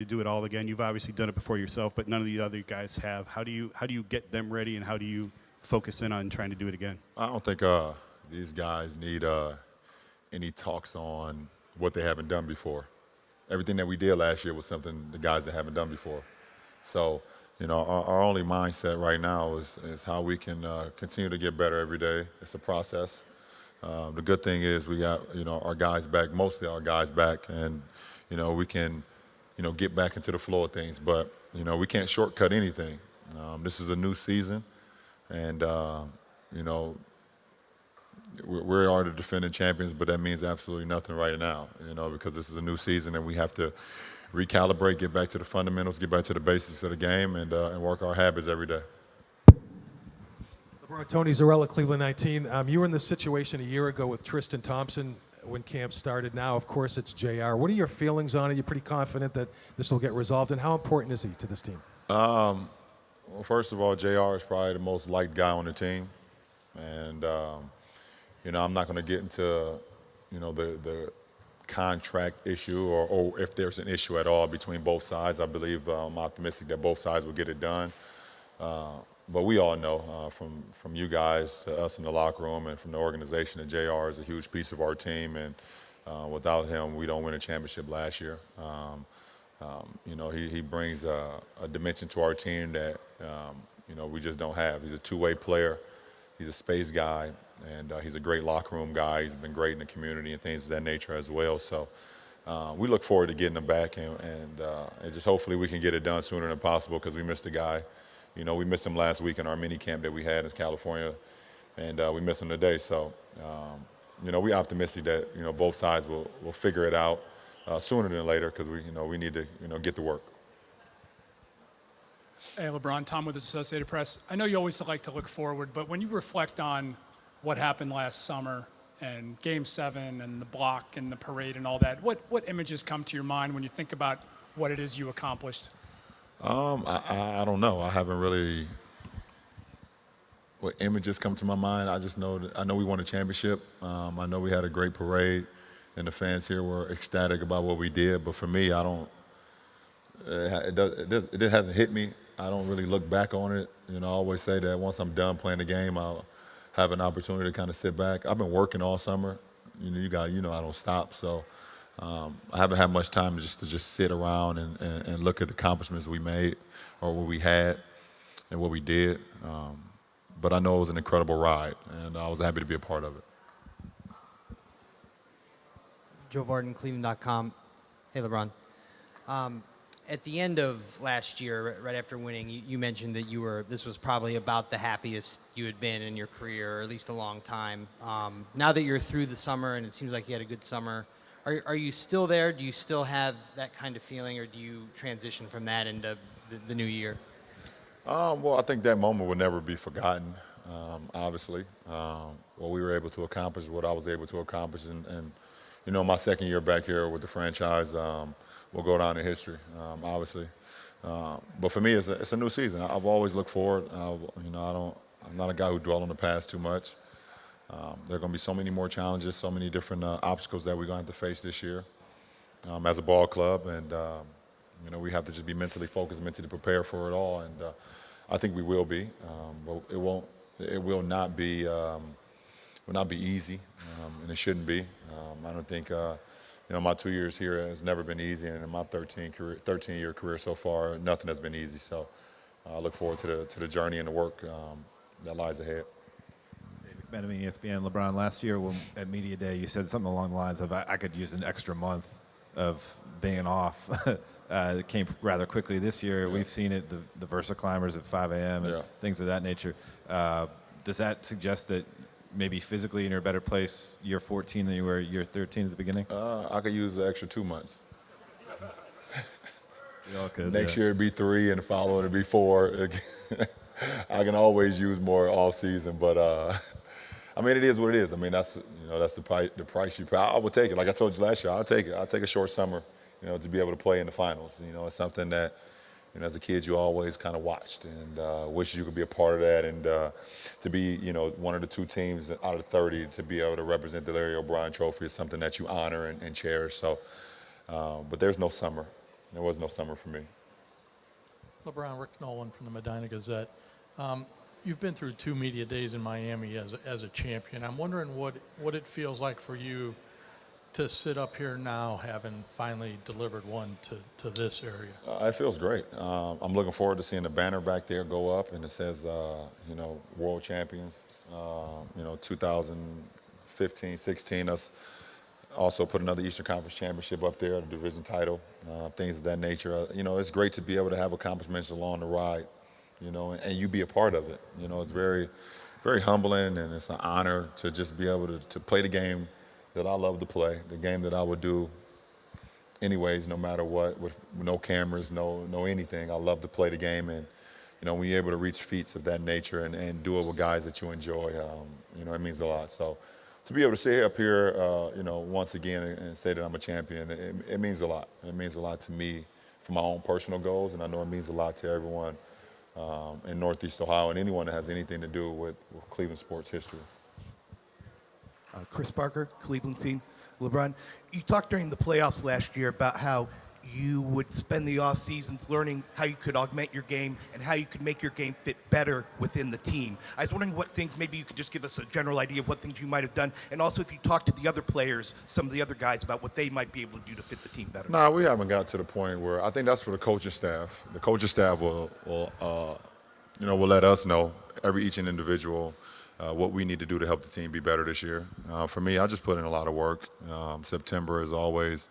to do it all again? You've obviously done it before yourself, but none of the other guys have. How do you get them ready, and how do you focus in on trying to do it again? I don't think these guys need any talks on what they haven't done before. Everything that we did last year was something the guys that haven't done before. So, our only mindset right now is how we can continue to get better every day. It's a process. The good thing is we got, our guys back, mostly our guys back, and, we can, get back into the flow of things. But, we can't shortcut anything. This is a new season, and, we are the defending champions, but that means absolutely nothing right now, because this is a new season and we have to recalibrate, get back to the fundamentals, get back to the basics of the game, and work our habits every day. LeBron, Tony Zarella, Cleveland 19. You were in this situation a year ago with Tristan Thompson when camp started. Now, of course, it's JR. What are your feelings on it? You're pretty confident that this will get resolved, and how important is he to this team? Well, first of all, JR is probably the most liked guy on the team, and I'm not going to get into the contract issue or if there's an issue at all between both sides. I believe I'm optimistic that both sides will get it done. But we all know from you guys to us in the locker room and from the organization that JR is a huge piece of our team, and without him, we don't win a championship last year. He brings a dimension to our team that we just don't have. He's a two-way player. He's a space guy, and he's a great locker room guy. He's been great in the community and things of that nature as well. So we look forward to getting him back, and just hopefully we can get it done sooner than possible, because we missed the guy. We missed him last week in our mini camp that we had in California, and we miss him today. So, we're optimistic that, both sides will figure it out sooner than later, because we need to, get to work. Hey, LeBron, Tom with the Associated Press. I know you always like to look forward, but when you reflect on what happened last summer and Game 7 and the block and the parade and all that, what images come to your mind when you think about what it is you accomplished? I don't know. I haven't really. What images come to my mind? I just know I know we won a championship. I know we had a great parade, and the fans here were ecstatic about what we did. But for me, I don't. It hasn't hit me. I don't really look back on it. I always say that once I'm done playing the game, I'll have an opportunity to kind of sit back. I've been working all summer. I don't stop. So I haven't had much time to just sit around and look at the accomplishments we made or what we had and what we did. But I know it was an incredible ride, and I was happy to be a part of it. Joe Varden, Cleveland.com. Hey, LeBron. At the end of last year, right after winning, you mentioned that this was probably about the happiest you had been in your career, or at least a long time. Now that you're through the summer, and it seems like you had a good summer, are you still there? Do you still have that kind of feeling, or do you transition from that into the new year? Well, I think that moment will never be forgotten, obviously. What we were able to accomplish, what I was able to accomplish, and my second year back here with the franchise will go down in history, obviously. But for me, it's a new season. I've always looked forward. I'm not a guy who dwells on the past too much. There are going to be so many more challenges, so many different obstacles that we're going to have to face this year as a ball club, and we have to just be mentally focused, mentally prepared for it all, and I think we will be. But it will not be easy, and it shouldn't be. I don't think. My 2 years here has never been easy, and in my 13-year career so far, nothing has been easy. So I look forward to the journey and the work that lies ahead. David McMenamin, ESPN. LeBron, last year at Media Day, you said something along the lines of, I could use an extra month of being off. It came rather quickly this year. Yeah. We've seen it, the Versa climbers at 5 a.m. and things of that nature. Does that suggest that maybe physically you're in a better place year 14 than you were year 13 at the beginning? I could use the extra 2 months. We all could. Next year it'd be 3, and the following it'd be 4. I can always use more off season, but it is what it is. That's the price you pay. I would take it. Like I told you last year, I'll take it. I'll take a short summer, to be able to play in the finals. It's something that, as a kid, you always kind of watched and wished you could be a part of that, and to be, one of the 2 teams out of 30 to be able to represent the Larry O'Brien Trophy is something that you honor and cherish. So, but there's no summer. There was no summer for me. LeBron, Rick Nolan from the Medina Gazette. You've been through 2 media days in Miami as a champion. I'm wondering what it feels like for you to sit up here now, having finally delivered one to this area. It feels great. I'm looking forward to seeing the banner back there go up, and it says, world champions. 2015, 16, us also put another Eastern Conference championship up there, the division title, things of that nature. It's great to be able to have accomplishments along the ride, and you be a part of it. It's very, very humbling, and it's an honor to just be able to play the game that I love to play, the game that I would do anyways, no matter what, with no cameras, no anything. I love to play the game, and when you're able to reach feats of that nature and do it with guys that you enjoy, it means a lot. So to be able to sit up here, once again and say that I'm a champion, it means a lot. It means a lot to me for my own personal goals, and I know it means a lot to everyone in Northeast Ohio and anyone that has anything to do with Cleveland sports history. Chris Parker, Cleveland team. LeBron, you talked during the playoffs last year about how you would spend the off seasons learning how you could augment your game and how you could make your game fit better within the team. I was wondering what things, maybe you could just give us a general idea of what things you might have done, and also if you talked to the other players, some of the other guys, about what they might be able to do to fit the team better. No, we haven't got to the point where, I think that's for the coaching staff. The coaching staff will let us know, each individual, what we need to do to help the team be better this year. For me, I just put in a lot of work. September is always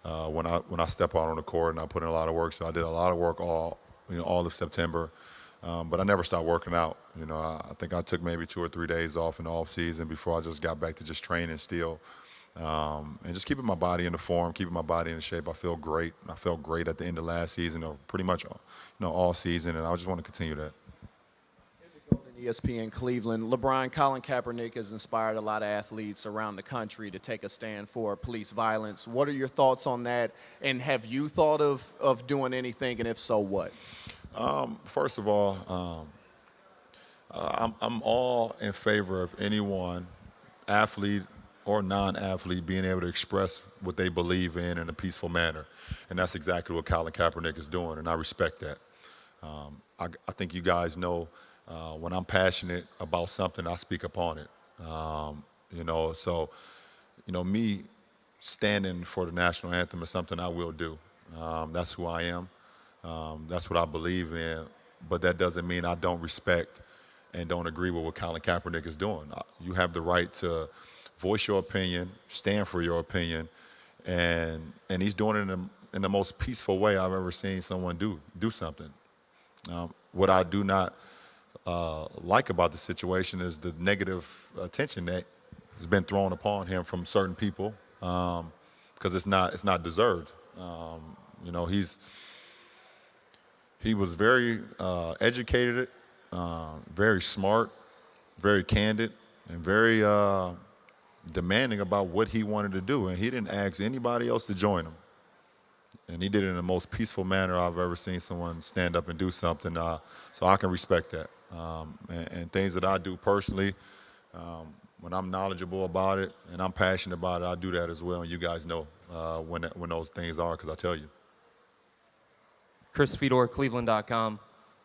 when I step out on the court, and I put in a lot of work. So I did a lot of work all of September, but I never stopped working out. I think I took maybe 2 or 3 days off in the off season before I just got back to just training still, and just keeping my body in the form, keeping my body in shape. I feel great. I felt great at the end of last season, or pretty much all season, and I just want to continue that. ESPN Cleveland. LeBron, Colin Kaepernick has inspired a lot of athletes around the country to take a stand for police violence. What are your thoughts on that? And have you thought of doing anything, and if so, what? First of all, I'm all in favor of anyone, athlete or non-athlete, being able to express what they believe in a peaceful manner. And that's exactly what Colin Kaepernick is doing, and I respect that. I think you guys know, when I'm passionate about something, I speak upon it. Me standing for the national anthem is something I will do. That's who I am. That's what I believe in. But that doesn't mean I don't respect and don't agree with what Colin Kaepernick is doing. You have the right to voice your opinion, stand for your opinion, and he's doing it in the most peaceful way I've ever seen someone do something. What I do not like about the situation is the negative attention that has been thrown upon him from certain people, because it's not deserved. He was very educated, very smart, very candid, and very demanding about what he wanted to do, and he didn't ask anybody else to join him. And he did it in the most peaceful manner I've ever seen someone stand up and do something, so I can respect that. And things that I do personally, when I'm knowledgeable about it and I'm passionate about it, I do that as well. And you guys know when those things are, because I tell you. Chris Fedor, Cleveland.com.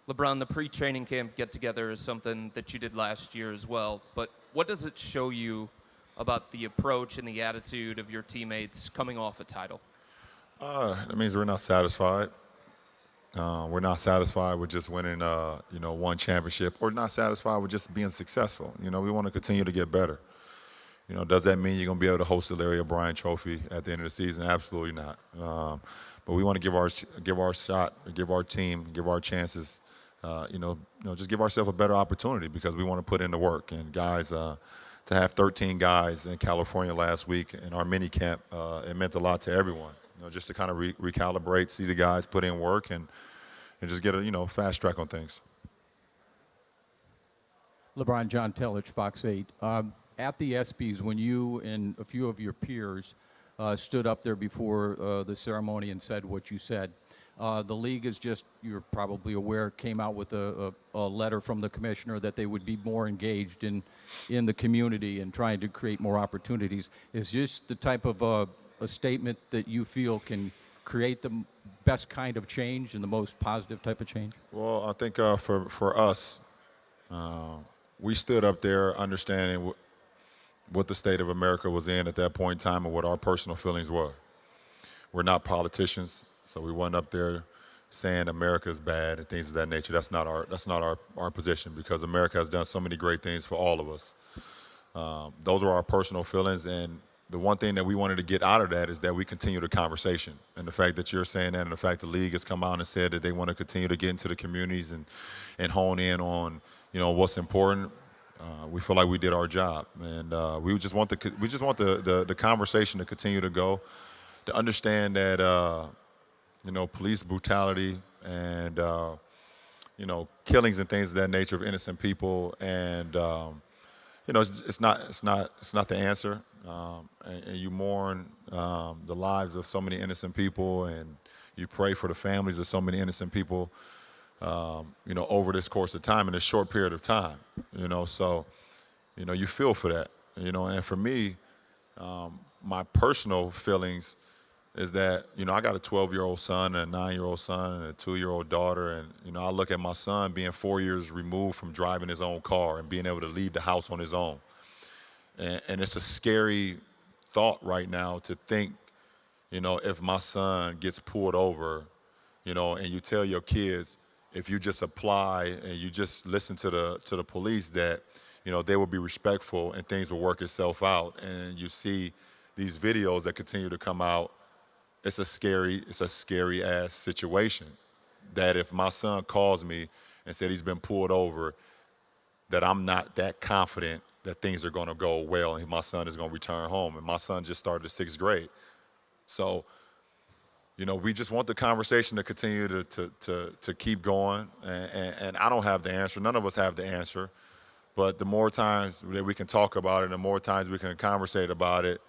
LeBron, the pre-training camp get-together is something that you did last year as well. But what does it show you about the approach and the attitude of your teammates coming off a title? That means we're not satisfied. We're not satisfied with just winning, one championship, or not satisfied with just being successful. We want to continue to get better. Does that mean you're going to be able to host the Larry O'Brien Trophy at the end of the season? Absolutely not. But we want to give our shot, give our team, give our chances, just give ourselves a better opportunity, because we want to put in the work. And guys, to have 13 guys in California last week in our mini camp, it meant a lot to everyone. Just to kind of recalibrate, see the guys put in work, and just get a fast track on things. LeBron, John Telich, Fox 8. At the ESPYs, when you and a few of your peers stood up there before the ceremony and said what you said, the league is just, you're probably aware, came out with a letter from the commissioner that they would be more engaged in the community and trying to create more opportunities. Is this the type of a statement that you feel can create the best kind of change and the most positive type of change? Well, I think for us, we stood up there understanding what the state of America was in at that point in time and what our personal feelings were. We're not politicians, so we went up there saying America is bad and things of that nature. That's not our position, because America has done so many great things for all of us. Those are our personal feelings, and the one thing that we wanted to get out of that is that we continue the conversation. And the fact that you're saying that, and the fact the league has come out and said that they want to continue to get into the communities and hone in on, what's important. We feel like we did our job, and we just want the conversation to continue to go, to understand that police brutality and killings and things of that nature of innocent people, and it's not the answer. And you mourn the lives of so many innocent people, and you pray for the families of so many innocent people. Over this course of time, in a short period of time, so, you feel for that, and for me, my personal feelings is that, I got a 12-year-old son and a 9-year-old son and a 2-year-old daughter, and, I look at my son being 4 years removed from driving his own car and being able to leave the house on his own. And it's a scary thought right now to think, if my son gets pulled over, and you tell your kids, if you just apply and you just listen to the police, that they will be respectful and things will work itself out. And you see these videos that continue to come out. It's a scary ass situation. That if my son calls me and said he's been pulled over, that I'm not that confident that things are going to go well and my son is going to return home. And my son just started the 6th grade, so. We just want the conversation to continue to keep going, and I don't have the answer. None of us have the answer, but the more times that we can talk about it, the more times we can conversate about it,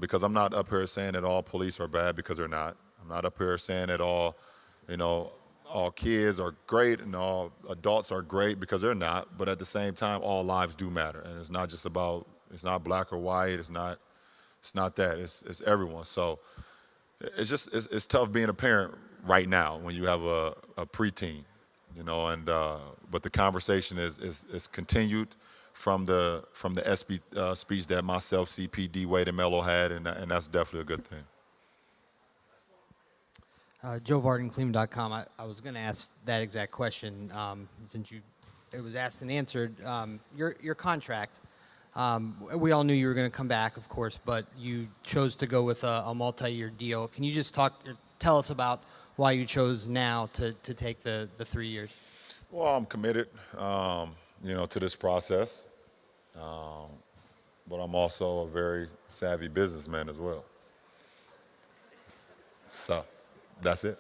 because I'm not up here saying that all police are bad, because they're not. I'm not up here saying that all kids are great and all adults are great, because they're not. But at the same time, all lives do matter, and it's not just about, it's not black or white. It's not that. It's everyone. So. It's tough being a parent right now when you have a preteen, but the conversation is continued from the SB speech that myself, CPD, Wade, and Mello had, and that's definitely a good thing. Joe Varden, Cleveland.com. I was going to ask that exact question since it was asked and answered. Your contract. We all knew you were going to come back, of course, but you chose to go with a multi-year deal. Can you just tell us about why you chose now to take the 3 years? Well, I'm committed, to this process, but I'm also a very savvy businessman as well. So that's it.